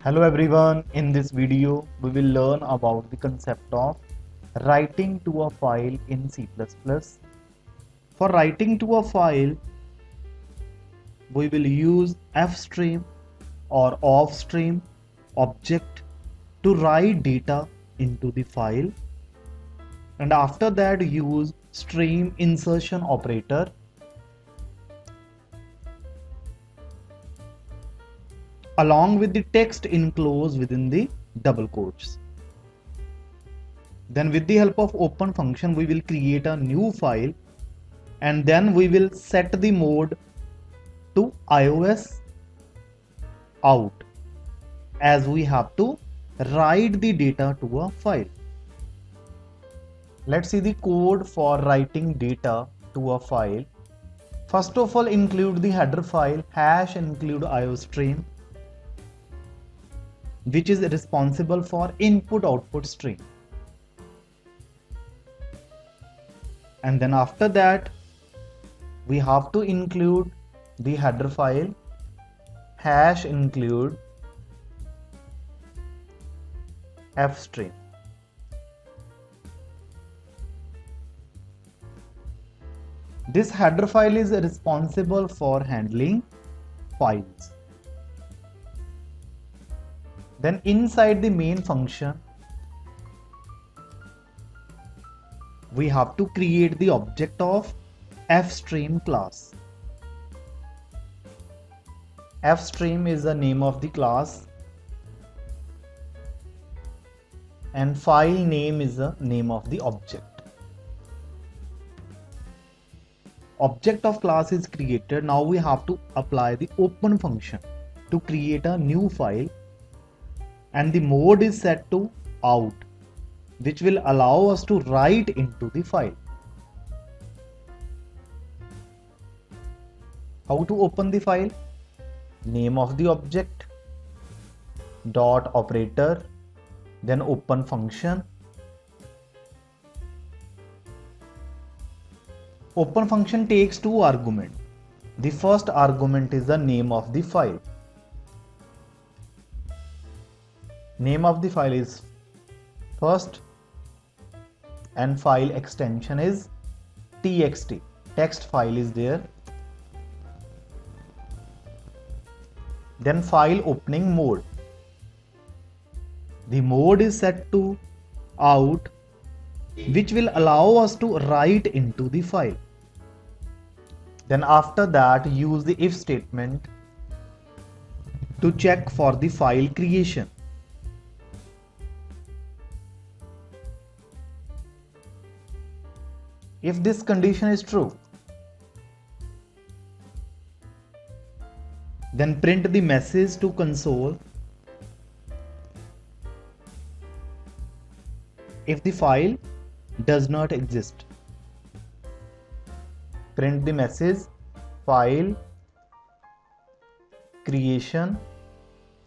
Hello everyone, in this video we will learn about the concept of writing to a file in C++. For writing to a file, we will use fstream or offstream object to write data into the file, and after that use stream insertion operator along with the text enclosed within the double quotes. Then with the help of open function we will create a new file, and then we will set the mode to iOS out, as we have to write the data to a file. Let's see the code for writing data to a file. First of all, include the header file #include iostream, which is responsible for input-output stream. And then after that, we have to include the header file #include fstream. This header file is responsible for handling files. Then inside the main function, we have to create the object of fstream class. Fstream is the name of the class and file name is the name of the object. Object of class is created. Now we have to apply the open function to create a new file, and the mode is set to out, which will allow us to write into the file. How to open the file? Name of the object, dot operator, then open function. Open function takes two arguments. The first argument is the name of the file. Name of the file is first and file extension is txt. Text file is there. Then file opening mode. The mode is set to out, which will allow us to write into the file. Then after that, use the if statement to check for the file creation. If this condition is true, then print the message to console if the file does not exist. Print the message file creation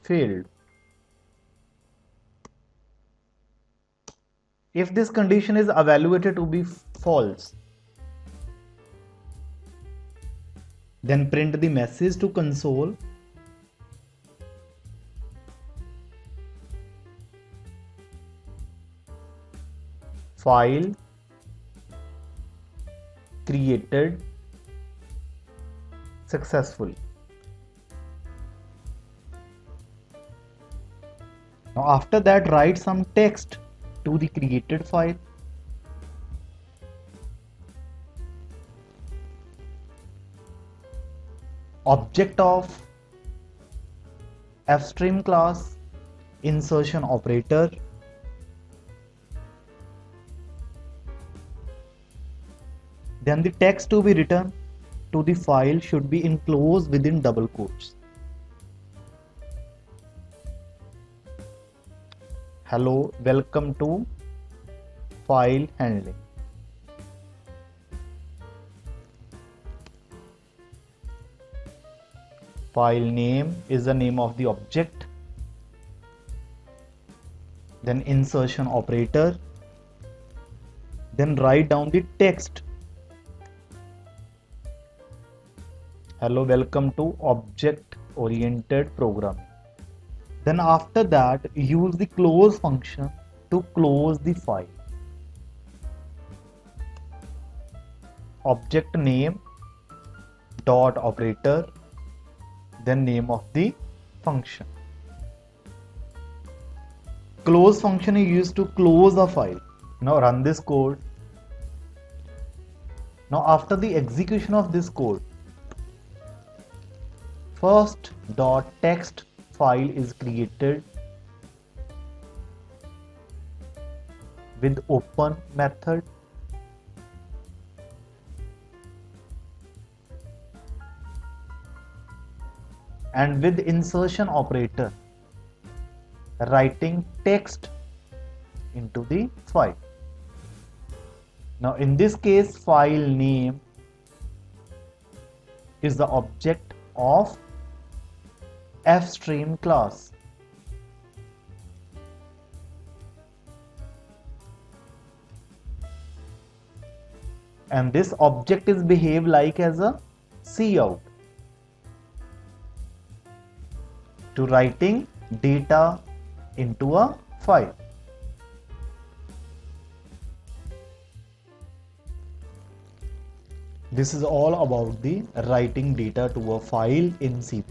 failed. If this condition is evaluated to be false, then print the message to console file created successfully. Now after that, write some text to the created file. Object of fstream class, insertion operator, then the text to be written to the file should be enclosed within double quotes. Hello, welcome to file handling. File name is the name of the object. Then insertion operator. Then write down the text. Hello, welcome to object oriented programming. Then after that, use the close function to close the file. Object name dot operator, then name of the function. Close function is used to close the file. Now run this code. Now after the execution of this code, first dot text file is created with open method. And with insertion operator, writing text into the file. Now in this case, file name is the object of fstream class. And this object is behave like as a cout to writing data into a file. This is all about the writing data to a file in C++.